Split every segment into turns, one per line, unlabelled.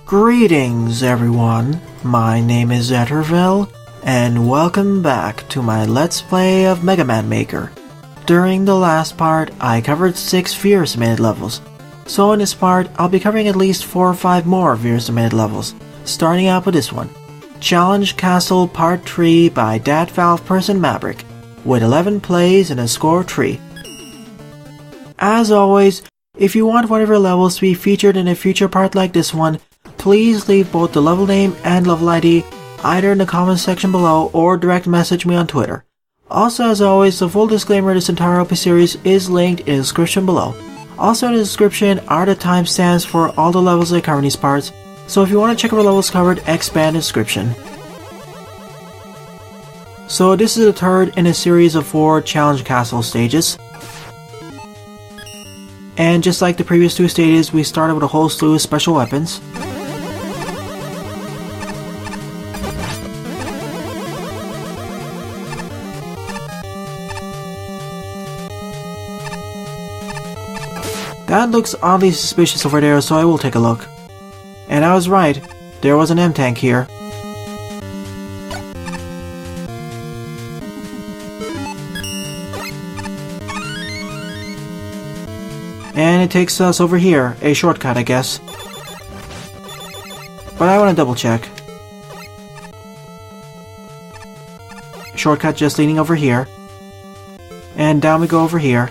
Greetings everyone, my name is Etterville, and welcome back to my Let's Play of Mega Man Maker. During the last part, I covered 6 fear-estimated levels, so in this part, I'll be covering at least 4 or 5 more fear-estimated levels, starting out with this one, Challenge Castle Part 3 by ThatValvePersonMabrick, with 11 plays and a score of 3. As always, if you want one of your levels to be featured in a future part like this one, please leave both the level name and level ID either in the comments section below or direct message me on Twitter. Also, as always, the full disclaimer of this entire OP series is linked in the description below. Also in the description are the timestamps for all the levels I cover in these parts, so if you want to check out the levels covered, expand the description. So this is the third in a series of 4 Challenge Castle stages. And just like the previous 2 stages, we started with a whole slew of special weapons. That looks oddly suspicious over there, so I will take a look. And I was right, there was an M-Tank here. And it takes us over here, a shortcut I guess. But I want to double check. Shortcut just leading over here. And down we go over here.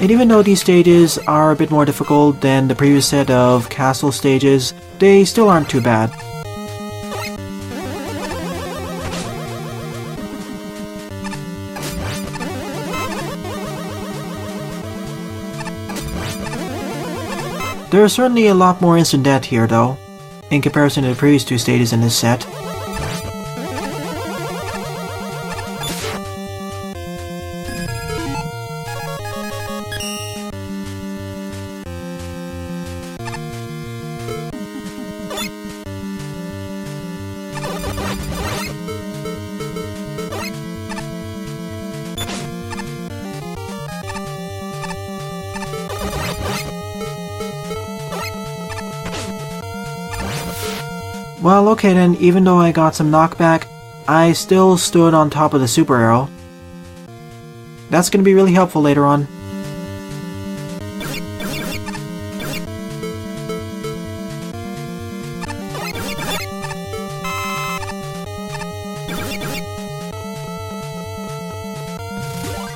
And even though these stages are a bit more difficult than the previous set of castle stages, they still aren't too bad. There is certainly a lot more instant death here though, in comparison to the previous 2 stages in this set. Well, okay then, even though I got some knockback, I still stood on top of the super arrow. That's gonna be really helpful later on.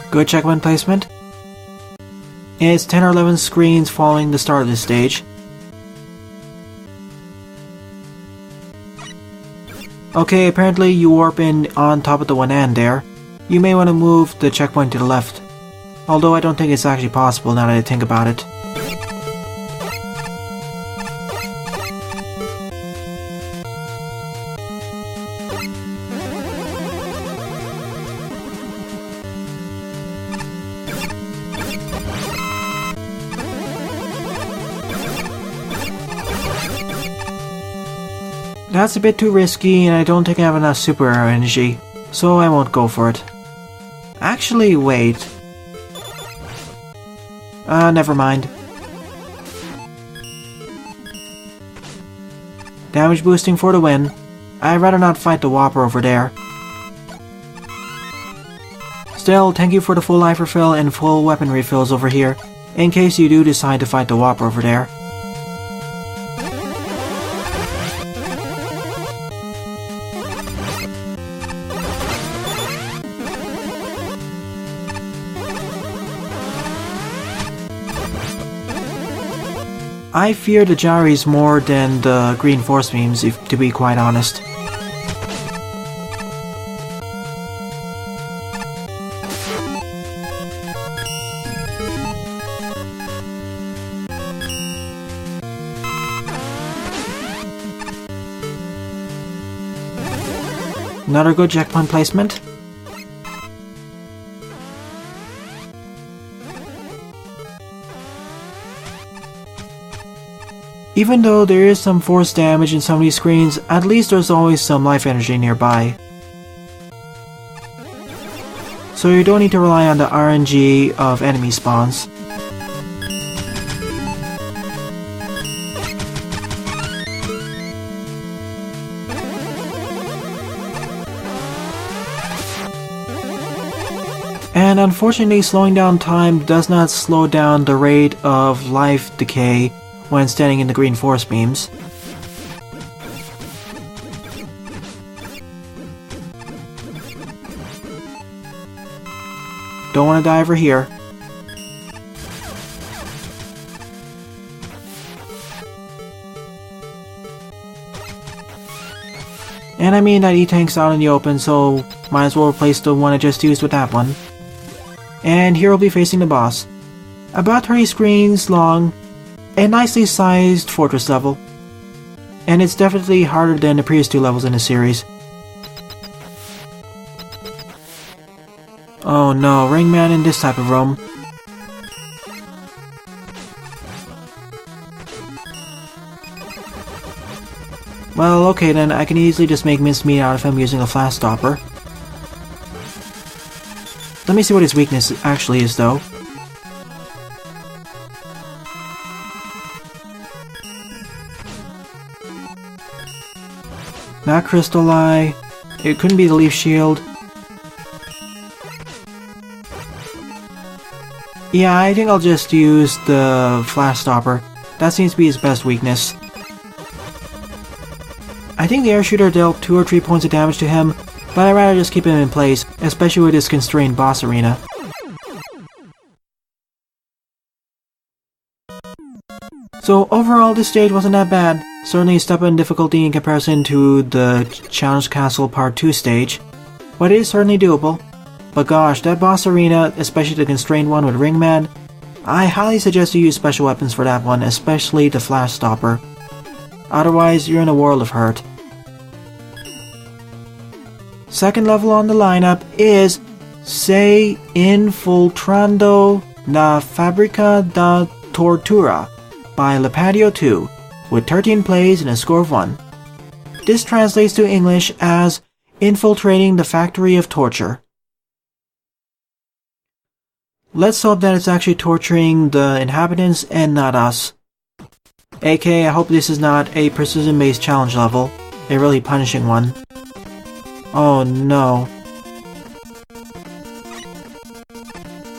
Good checkpoint placement. It's 10 or 11 screens following the start of this stage. Okay, apparently you warp in on top of the one end there. You may want to move the checkpoint to the left. Although I don't think it's actually possible now that I think about it. That's a bit too risky, and I don't think I have enough super arrow energy, so I won't go for it. Actually, wait. Never mind. Damage boosting for the win. I'd rather not fight the Whopper over there. Still, thank you for the full life refill and full weapon refills over here, in case you do decide to fight the Whopper over there. I fear the gyries more than the green force beams, to be quite honest. Another good checkpoint placement. Even though there is some force damage in some of these screens, at least there's always some life energy nearby. So you don't need to rely on the RNG of enemy spawns. And unfortunately, slowing down time does not slow down the rate of life decay when standing in the green force beams. Don't want to die over here. And I mean that E-Tank's out in the open, so might as well replace the one I just used with that one. And here we'll be facing the boss. About 30 screens long, a nicely sized fortress level. And it's definitely harder than the previous two levels in the series. Oh no, Ringman in this type of room. Well, okay then, I can easily just make mincemeat out of him using a flash stopper. Let me see what his weakness actually is, though. Not Crystal Eye. It couldn't be the Leaf Shield. Yeah, I think I'll just use the Flash Stopper. That seems to be his best weakness. I think the air shooter dealt 2 or 3 points of damage to him, but I'd rather just keep him in place, especially with this constrained boss arena. So overall, this stage wasn't that bad. Certainly a step in difficulty in comparison to the Challenge Castle Part 2 stage, but it is certainly doable. But gosh, that boss arena, especially the constrained one with Ringman, I highly suggest you use special weapons for that one, especially the Flash Stopper. Otherwise, you're in a world of hurt. Second level on the lineup is Sei Infiltrando na Fabrica da Tortura by Lipatio 2, with 13 plays and a score of 1. This translates to English as Infiltrating the Factory of Torture. Let's hope that it's actually torturing the inhabitants and not us. AK, I hope this is not a precision-based challenge level, a really punishing one. Oh no.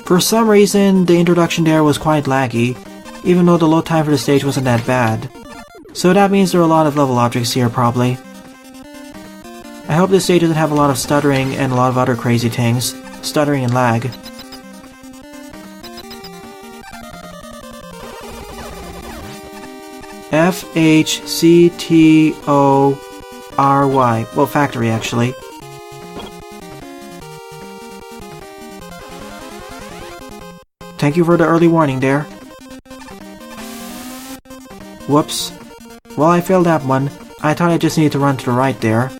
For some reason, the introduction there was quite laggy, even though the load time for the stage wasn't that bad. So that means there are a lot of level objects here, probably. I hope this stage doesn't have a lot of stuttering and a lot of other crazy things. Stuttering and lag. F-H-C-T-O-R-Y. Well, factory, actually. Thank you for the early warning there. Whoops. Well, I failed that one. I thought I just needed to run to the right there.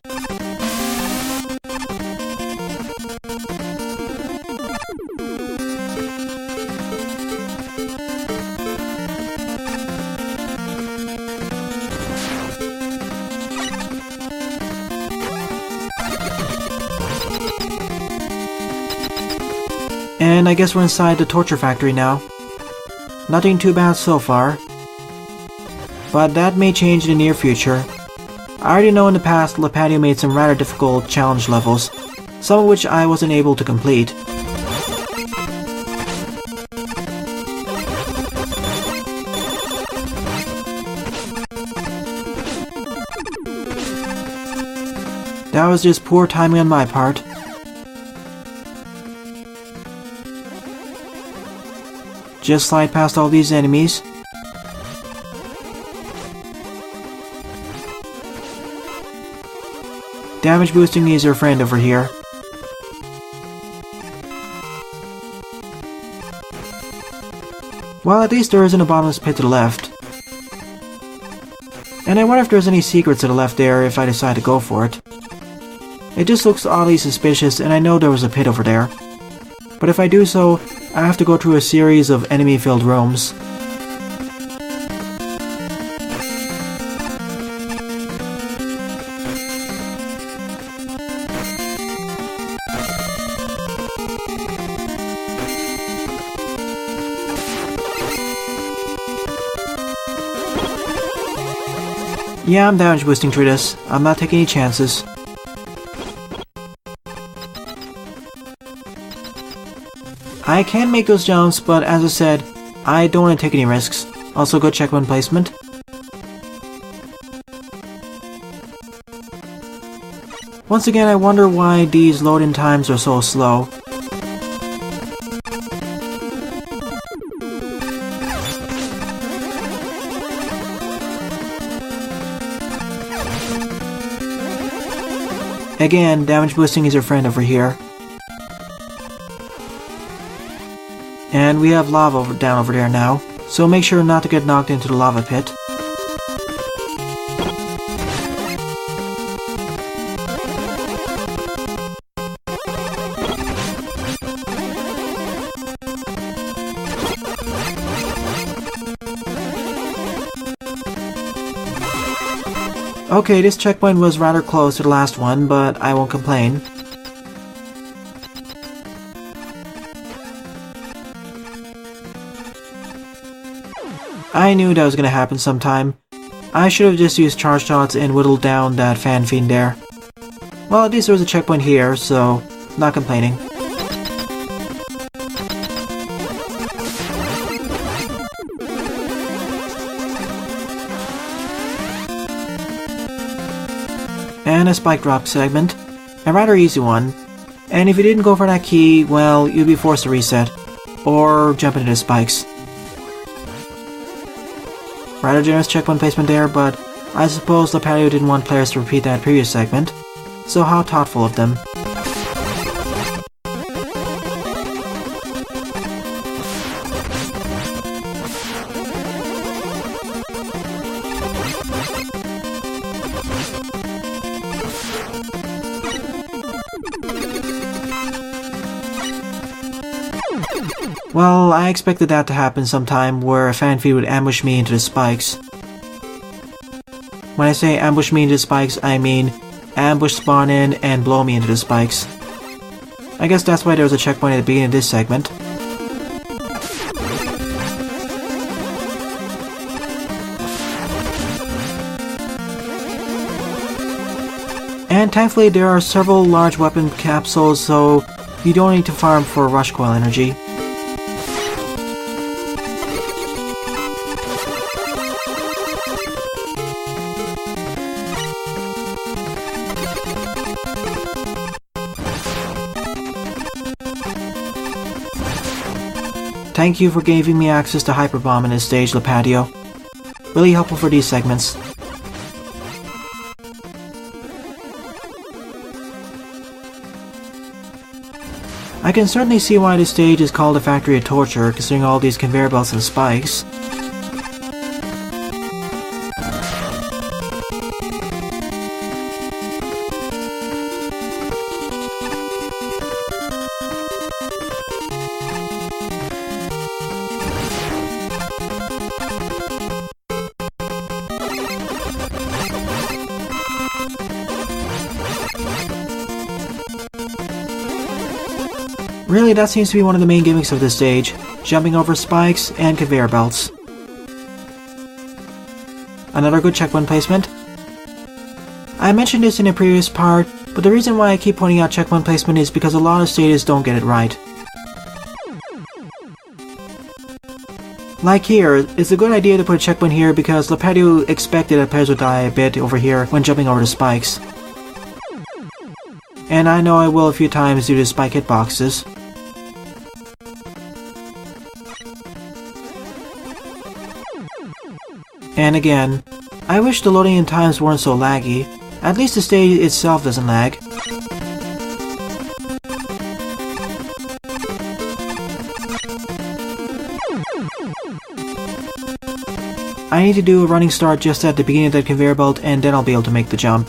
And I guess we're inside the torture factory now. Nothing too bad so far. But that may change in the near future. I already know in the past Lipatio made some rather difficult challenge levels, some of which I wasn't able to complete. That was just poor timing on my part. Just slide past all these enemies. Damage boosting is your friend over here. Well, at least there isn't a bottomless pit to the left. And I wonder if there's any secrets to the left there if I decide to go for it. It just looks oddly suspicious, and I know there was a pit over there. But if I do so, I have to go through a series of enemy-filled rooms. Yeah, I'm damage boosting through this. I'm not taking any chances. I can make those jumps, but as I said, I don't want to take any risks. Also, good checkpoint placement. Once again, I wonder why these load-in times are so slow. Again, damage boosting is your friend over here. And we have lava down over there now, so make sure not to get knocked into the lava pit. Okay, this checkpoint was rather close to the last one, but I won't complain. I knew that was gonna happen sometime. I should have just used charge shots and whittled down that fan fiend there. Well, at least there was a checkpoint here, so not complaining. And a spike drop segment. A rather easy one. And if you didn't go for that key, well, you'd be forced to reset. Or jump into the spikes. Rather generous checkpoint placement there, but I suppose Lipatio didn't want players to repeat that previous segment. So how thoughtful of them. Well, I expected that to happen sometime, where a fan feed would ambush me into the spikes. When I say ambush me into the spikes, I mean ambush spawn in and blow me into the spikes. I guess that's why there was a checkpoint at the beginning of this segment. And thankfully there are several large weapon capsules, so you don't need to farm for rush coil energy. Thank you for giving me access to Hyper Bomb in this stage, Lipatio. Really helpful for these segments. I can certainly see why this stage is called a Factory of Torture, considering all these conveyor belts and spikes. Really, that seems to be one of the main gimmicks of this stage, jumping over spikes and conveyor belts. Another good checkpoint placement. I mentioned this in a previous part, but the reason why I keep pointing out checkpoint placement is because a lot of stages don't get it right. Like here, it's a good idea to put a checkpoint here because Lipatio expected that players would die a bit over here when jumping over the spikes. And I know I will a few times due to spike hitboxes. And again, I wish the loading in times weren't so laggy. At least the stage itself doesn't lag. I need to do a running start just at the beginning of that conveyor belt and then I'll be able to make the jump.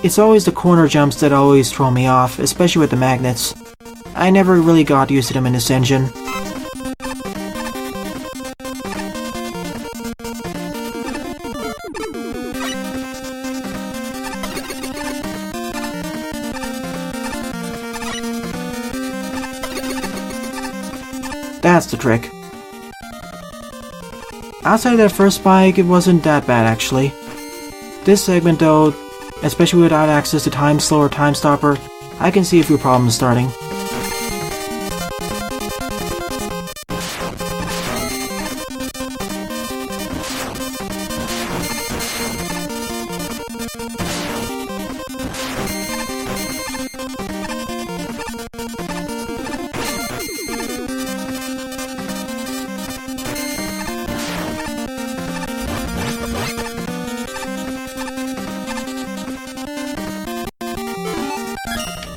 It's always the corner jumps that always throw me off, especially with the magnets. I never really got used to them in this engine. That's the trick. Outside of that first spike, it wasn't that bad actually. This segment though, especially without access to Time Slow or Time Stopper, I can see a few problems starting.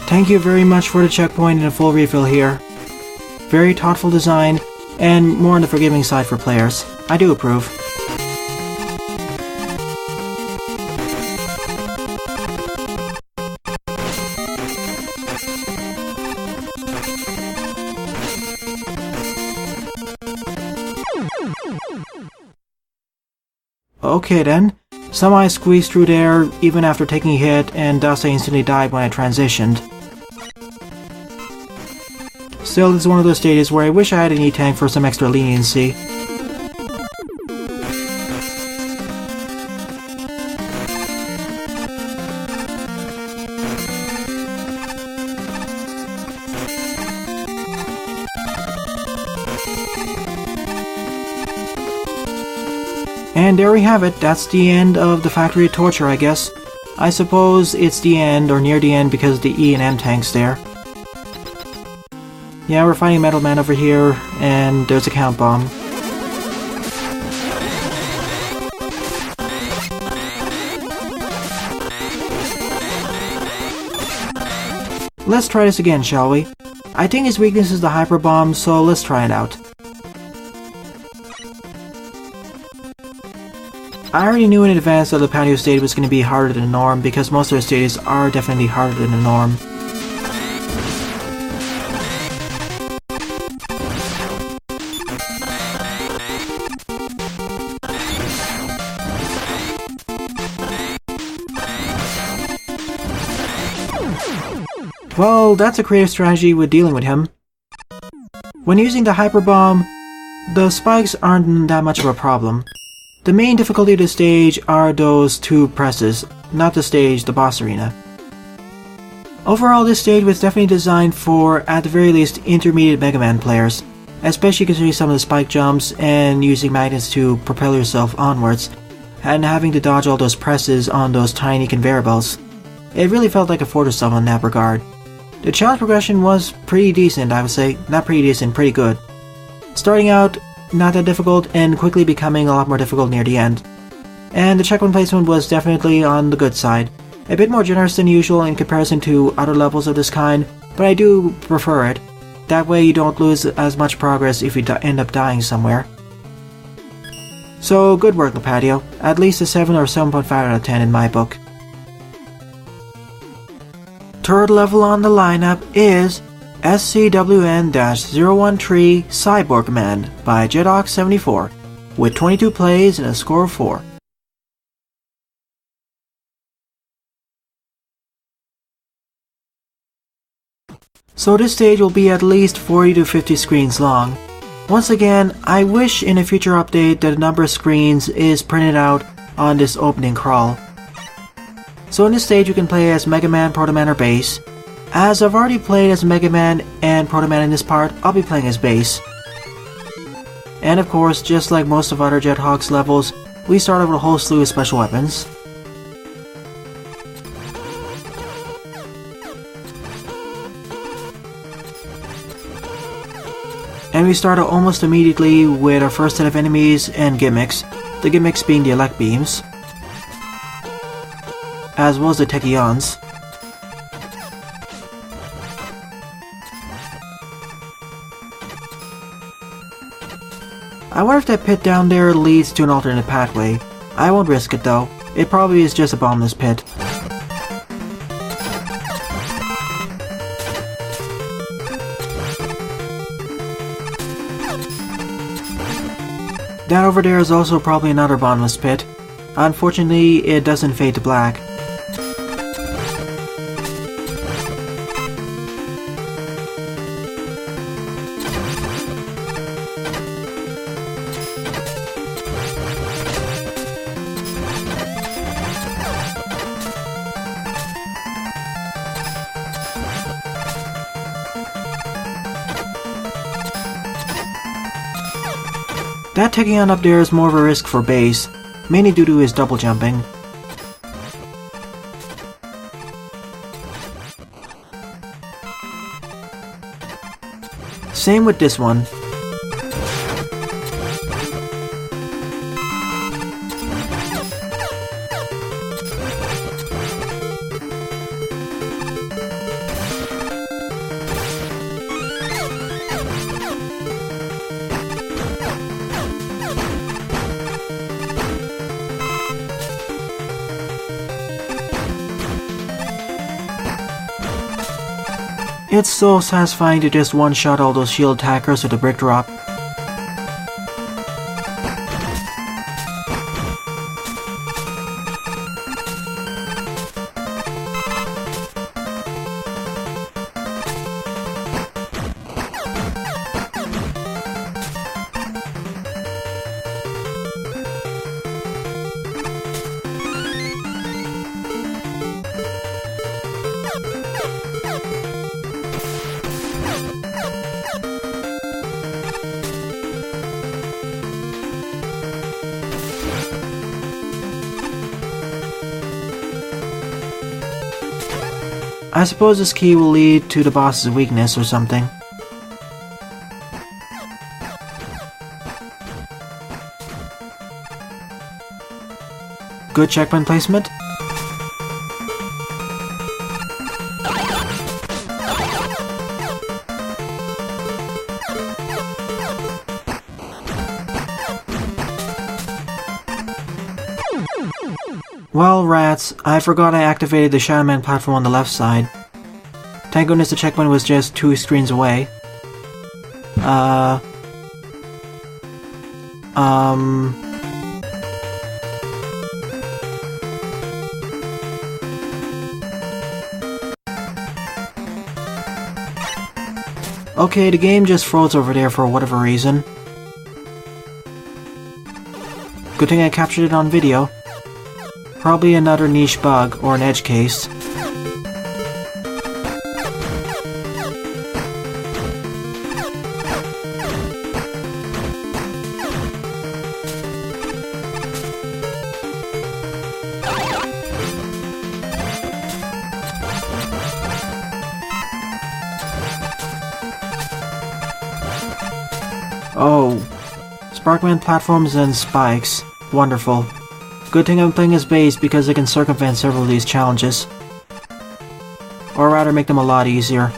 Thank you very much for the checkpoint and a full refill here. Very thoughtful design, and more on the forgiving side for players. I do approve. Okay then. Somehow I squeezed through there even after taking a hit, and thus I instantly died when I transitioned. Still, this is one of those stages where I wish I had an E-Tank for some extra leniency. And there we have it, that's the end of the Factory of Torture, I guess. I suppose it's the end, or near the end, because of the E and M tanks there. Yeah, we're fighting Metal Man over here, and there's a count bomb. Let's try this again, shall we? I think his weakness is the Hyper Bomb, so let's try it out. I already knew in advance that the Lipatio stage was going to be harder than the norm, because most of the stages are definitely harder than the norm. Well, that's a creative strategy with dealing with him. When using the Hyper Bomb, the spikes aren't that much of a problem. The main difficulty of the stage are those two presses, not the stage, the boss arena. Overall, this stage was definitely designed for, at the very least, intermediate Mega Man players, especially considering some of the spike jumps and using magnets to propel yourself onwards, and having to dodge all those presses on those tiny conveyor belts. It really felt like a Fortress level in that regard. The challenge progression was pretty decent, I would say. Not pretty decent, pretty good. Starting out, not that difficult, and quickly becoming a lot more difficult near the end. And the checkpoint placement was definitely on the good side. A bit more generous than usual in comparison to other levels of this kind, but I do prefer it. That way you don't lose as much progress if you end up dying somewhere. So good work, Lipatio. At least a 7 or 7.5 out of 10 in my book. Third level on the lineup is SCWN-013 Cyborg Man by Jedox74, with 22 plays and a score of 4. So this stage will be at least 40 to 50 screens long. Once again, I wish in a future update that the number of screens is printed out on this opening crawl. So in this stage you can play as Mega Man, Proto Man, or Bass. As I've already played as Mega Man and Proto Man in this part, I'll be playing as Bass. And of course, just like most of other Jethawk's levels, we start out with a whole slew of special weapons. And we start out almost immediately with our first set of enemies and gimmicks, the gimmicks being the Elect Beams, as well as the Techions. I wonder if that pit down there leads to an alternate pathway. I won't risk it though. It probably is just a bombless pit. That over there is also probably another bottomless pit. Unfortunately, it doesn't fade to black. That taking on up there is more of a risk for base, mainly due to his double jumping. Same with this one. It's so satisfying to just one-shot all those shield attackers with a brick drop. I suppose this key will lead to the boss's weakness or something. Good checkpoint placement. Well, rats, I forgot I activated the Shadow Man platform on the left side. Thank goodness the checkpoint was just 2 screens away. Okay, the game just froze over there for whatever reason. Good thing I captured it on video. Probably another niche bug or an edge case. Oh, Sparkman platforms and spikes. Wonderful. Good thing I'm playing as base because I can circumvent several of these challenges. Or rather make them a lot easier.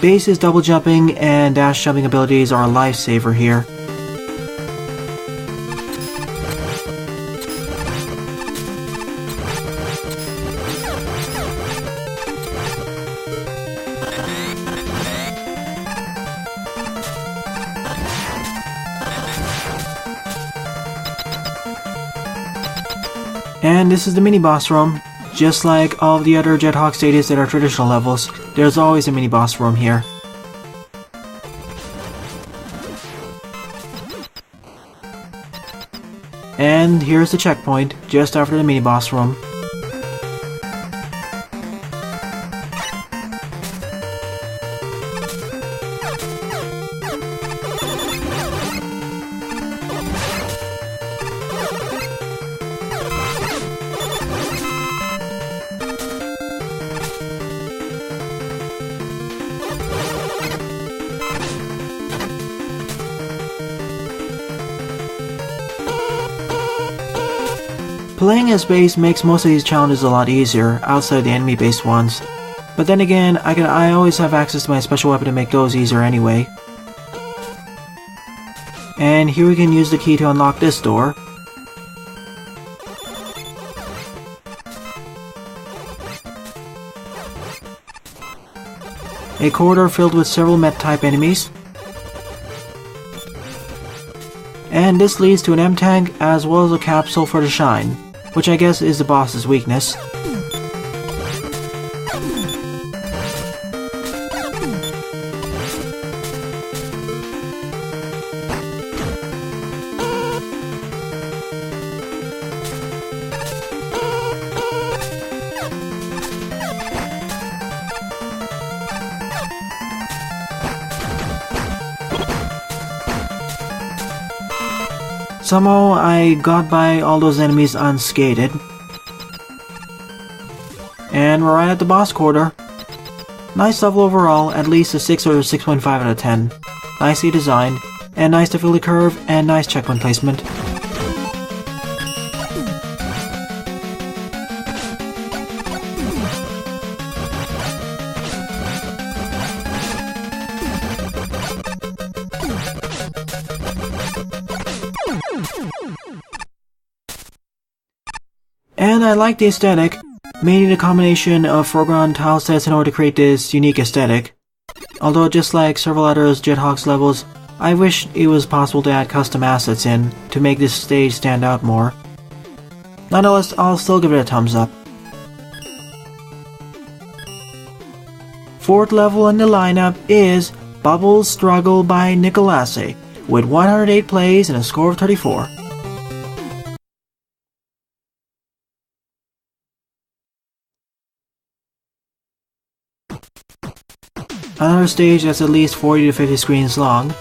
Base's double jumping and dash jumping abilities are a lifesaver here. And this is the mini-boss room. Just like all of the other Jethawk stages that are traditional levels, there's always a mini-boss room here. And here's the checkpoint, just after the mini-boss room. Playing as base makes most of these challenges a lot easier, outside the enemy-based ones. But then again, I always have access to my special weapon to make those easier anyway. And here we can use the key to unlock this door. A corridor filled with several Met-type enemies. And this leads to an M-Tank as well as a capsule for the shine, which I guess is the boss's weakness. Somehow I got by all those enemies unscathed. And we're right at the boss quarter. Nice level overall, at least a 6 or 6.5 out of 10. Nicely designed, and nice difficulty curve, and nice checkpoint placement. And I like the aesthetic. May need a combination of foreground tile sets in order to create this unique aesthetic. Although just like several other Jethawks levels, I wish it was possible to add custom assets in to make this stage stand out more. Nonetheless, I'll still give it a thumbs up. Fourth level in the lineup is Bubbles Struggle by NIckelasse, with 108 plays and a score of 34. Another stage that's at least 40 to 50 screens long.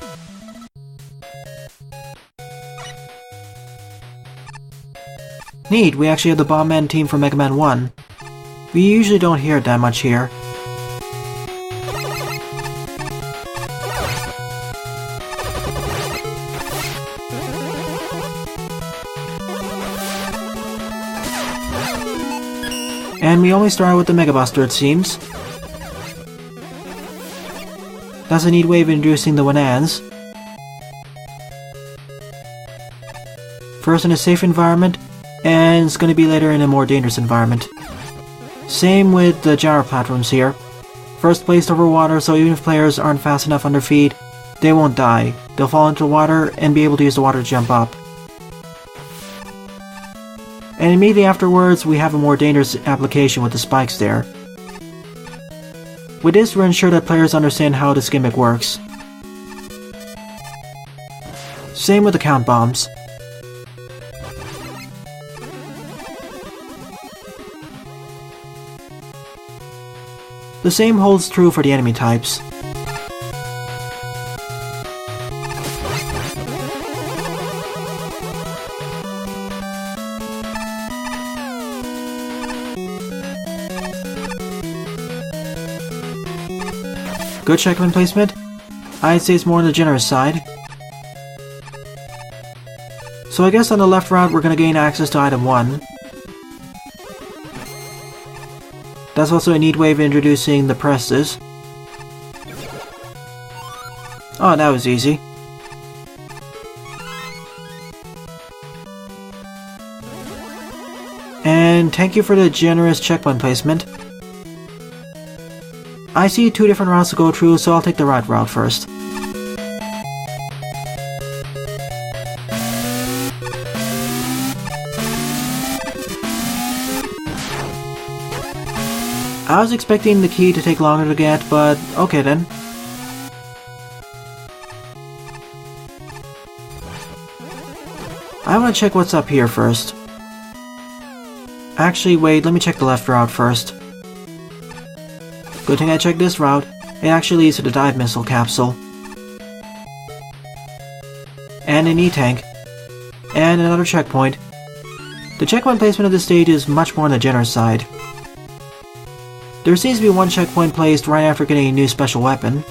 Neat, we actually have the Bomb Man team from Mega Man 1. We usually don't hear it that much here. And we only start with the Mega Buster, it seems. That's a neat way of introducing the Wanans. First in a safe environment, and it's going to be later in a more dangerous environment. Same with the gyro platforms here. First placed over water, so even if players aren't fast enough on their feet, they won't die. They'll fall into the water and be able to use the water to jump up. And immediately afterwards, we have a more dangerous application with the spikes there. With this, we're ensure that players understand how this gimmick works. Same with the count bombs. The same holds true for the enemy types. Good checkpoint placement. I'd say it's more on the generous side. So I guess on the left route we're going to gain access to item 1. That's also a neat way of introducing the presses. Oh, that was easy. And thank you for the generous checkpoint placement. I see 2 different routes to go through, so I'll take the right route first. I was expecting the key to take longer to get, but okay then. I want to check what's up here first. Actually, wait, let me check the left route first. Good thing I checked this route. It actually leads to the dive missile capsule. And an E-tank. And another checkpoint. The checkpoint placement of this stage is much more on the generous side. There seems to be 1 checkpoint placed right after getting a new special weapon.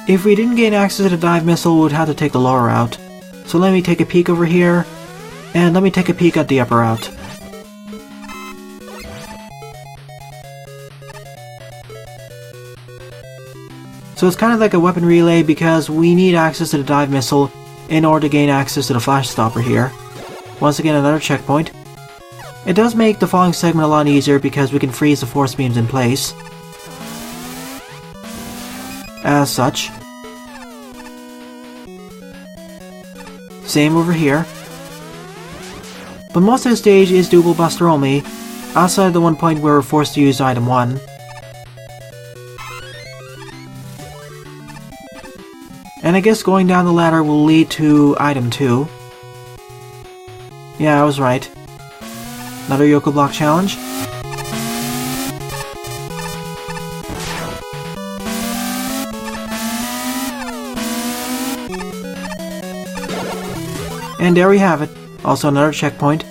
If we didn't gain access to the dive missile, we would have to take the lower route. So let me take a peek over here, and let me take a peek at the upper route. So it's kind of like a weapon relay because we need access to the dive missile in order to gain access to the flash stopper here. Once again, another checkpoint. It does make the following segment a lot easier because we can freeze the force beams in place. as such. Same over here. But most of the stage is doable buster only, outside of the one point where we're forced to use item 1. And I guess going down the ladder will lead to item 2. Yeah, I was right. Another Yoku Block challenge. And there we have it. Also another checkpoint.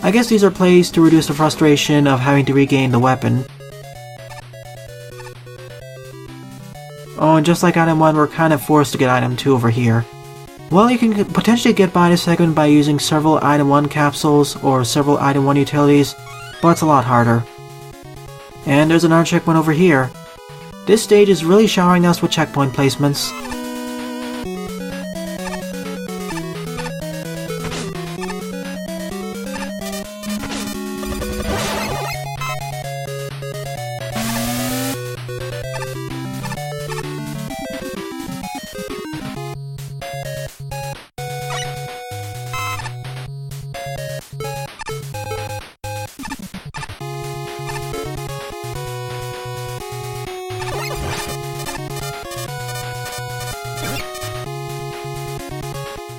I guess these are placed to reduce the frustration of having to regain the weapon. Oh, and just like item 1, we're kind of forced to get item 2 over here. Well, you can potentially get by this segment by using several item 1 capsules or several item 1 utilities, but it's a lot harder. And there's another checkpoint over here. This stage is really showering us with checkpoint placements.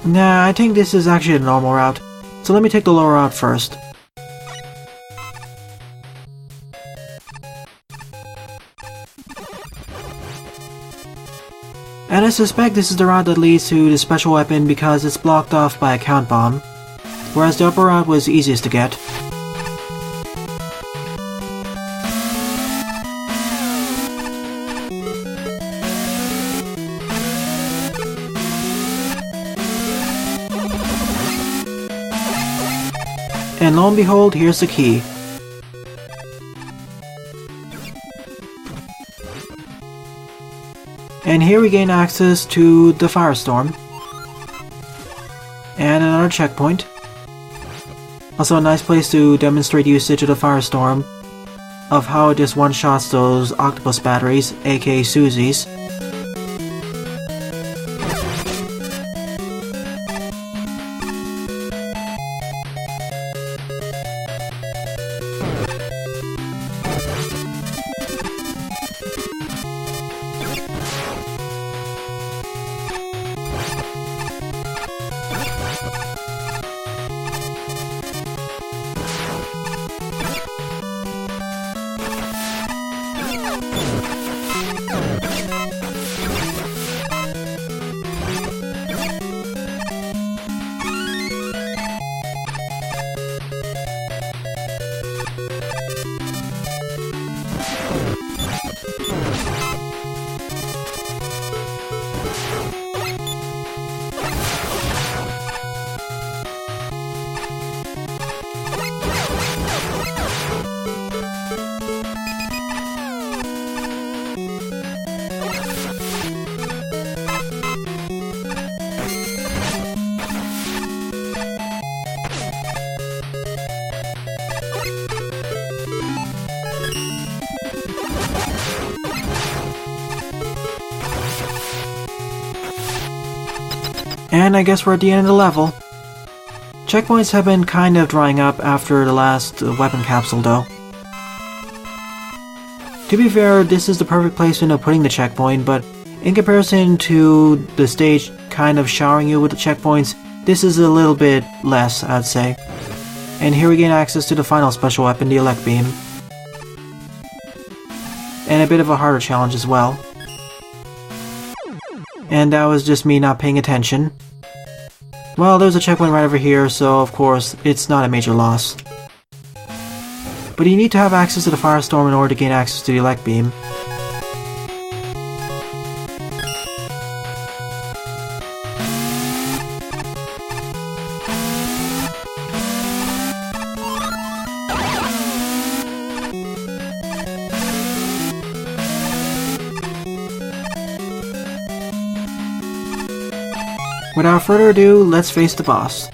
Nah, I think this is actually a normal route, so let me take the lower route first. And I suspect this is the route that leads to the special weapon because it's blocked off by a count bomb, whereas the upper route was easiest to get. And lo and behold, here's the key. And here we gain access to the Firestorm. And another checkpoint. Also a nice place to demonstrate usage of the Firestorm, of how it just one-shots those octopus batteries, aka Susies. And I guess we're at the end of the level. Checkpoints have been kind of drying up after the last weapon capsule though. To be fair, this is the perfect placement of putting the checkpoint, but in comparison to the stage kind of showering you with the checkpoints, this is a little bit less, I'd say. And here we gain access to the final special weapon, the Elect Beam. And a bit of a harder challenge as well. And that was just me not paying attention. Well, there's a checkpoint right over here, so of course, it's not a major loss. But you need to have access to the Firestorm in order to gain access to the Elect Beam. Without further ado, let's face the boss.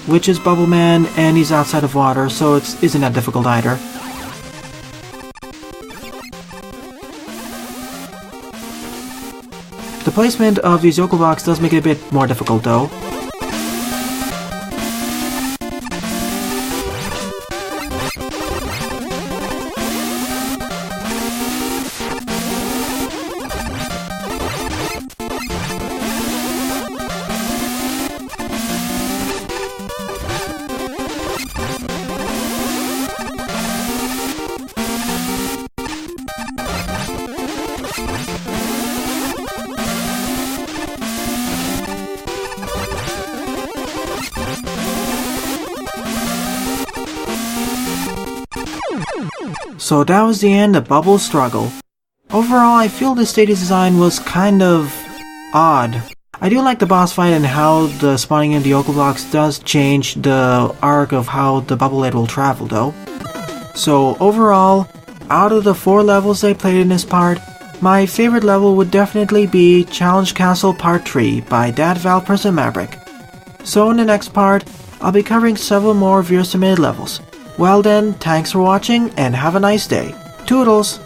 Which is Bubble Man, and he's outside of water, so it isn't that difficult either. The placement of these Yoko blocks does make it a bit more difficult though. So that was the end of Bubble's struggle. Overall, I feel the stage design was kind of odd. I do like the boss fight and how the spawning in the Yoko blocks does change the arc of how the bubble head will travel though. So overall, out of the 4 levels I played in this part, my favorite level would definitely be Challenge Castle Part 3 by ThatValvePersonMabrick. So in the next part, I'll be covering several more viewer submitted levels. Well then, thanks for watching and have a nice day. Toodles!